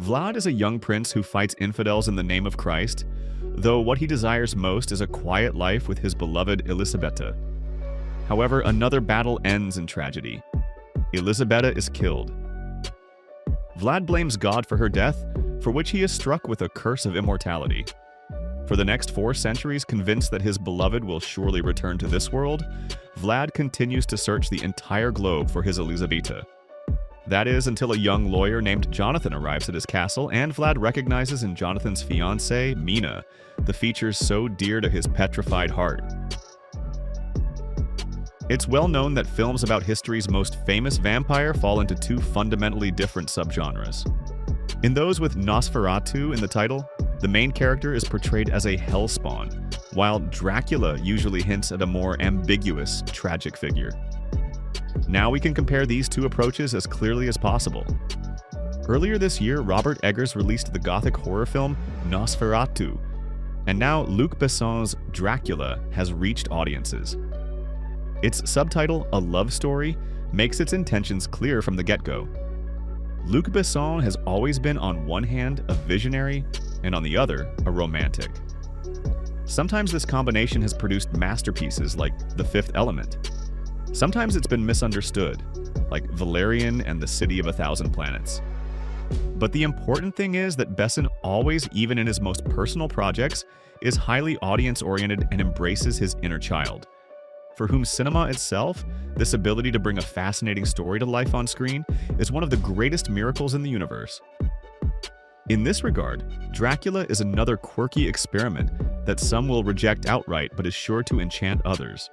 Vlad is a young prince who fights infidels in the name of Christ, though what he desires most is a quiet life with his beloved Elisabetta. However, another battle ends in tragedy. Elisabetta is killed. Vlad blames God for her death, for which he is struck with a curse of immortality. For the next 4 centuries, convinced that his beloved will surely return to this world, Vlad continues to search the entire globe for his Elisabetta. That is, until a young lawyer named Jonathan arrives at his castle, and Vlad recognizes in Jonathan's fiancée, Mina, the features so dear to his petrified heart. It's well known that films about history's most famous vampire fall into 2 fundamentally different subgenres. In those with Nosferatu in the title, the main character is portrayed as a hellspawn, while Dracula usually hints at a more ambiguous, tragic figure. Now we can compare these 2 approaches as clearly as possible. Earlier this year, Robert Eggers released the gothic horror film Nosferatu, and now Luc Besson's Dracula has reached audiences. Its subtitle, A Love Story, makes its intentions clear from the get-go. Luc Besson has always been on one hand a visionary, and on the other, a romantic. Sometimes this combination has produced masterpieces like The Fifth Element. Sometimes it's been misunderstood, like Valerian and The City of a Thousand Planets. But the important thing is that Besson always, even in his most personal projects, is highly audience-oriented and embraces his inner child. For whom cinema itself, this ability to bring a fascinating story to life on screen, is one of the greatest miracles in the universe. In this regard, Dracula is another quirky experiment that some will reject outright but is sure to enchant others.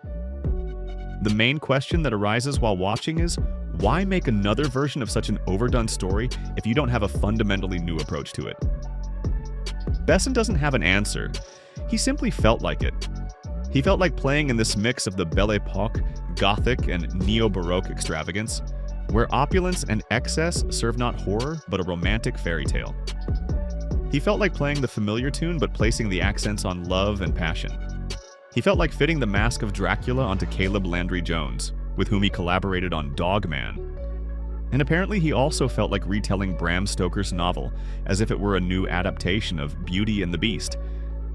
The main question that arises while watching is, why make another version of such an overdone story if you don't have a fundamentally new approach to it? Besson doesn't have an answer. He simply felt like it. He felt like playing in this mix of the Belle Epoque, Gothic, and Neo-Baroque extravagance, where opulence and excess serve not horror, but a romantic fairy tale. He felt like playing the familiar tune, but placing the accents on love and passion. He felt like fitting the mask of Dracula onto Caleb Landry Jones, with whom he collaborated on Dogman. And apparently he also felt like retelling Bram Stoker's novel as if it were a new adaptation of Beauty and the Beast,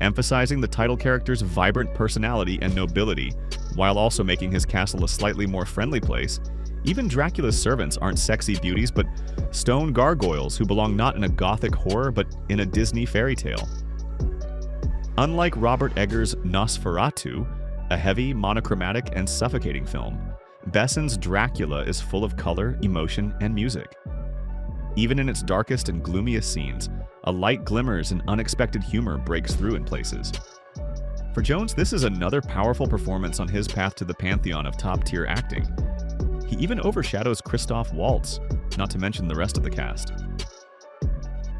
emphasizing the title character's vibrant personality and nobility, while also making his castle a slightly more friendly place. Even Dracula's servants aren't sexy beauties, but stone gargoyles who belong not in a gothic horror, but in a Disney fairy tale. Unlike Robert Eggers' Nosferatu, a heavy, monochromatic, and suffocating film, Besson's Dracula is full of color, emotion, and music. Even in its darkest and gloomiest scenes, a light glimmers and unexpected humor breaks through in places. For Jones, this is another powerful performance on his path to the pantheon of top-tier acting. He even overshadows Christoph Waltz, not to mention the rest of the cast.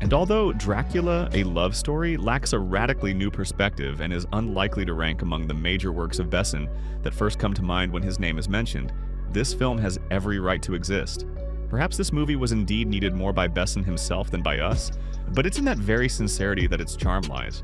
And although Dracula, A Love Story, lacks a radically new perspective and is unlikely to rank among the major works of Besson that first come to mind when his name is mentioned, this film has every right to exist. Perhaps this movie was indeed needed more by Besson himself than by us, but it's in that very sincerity that its charm lies.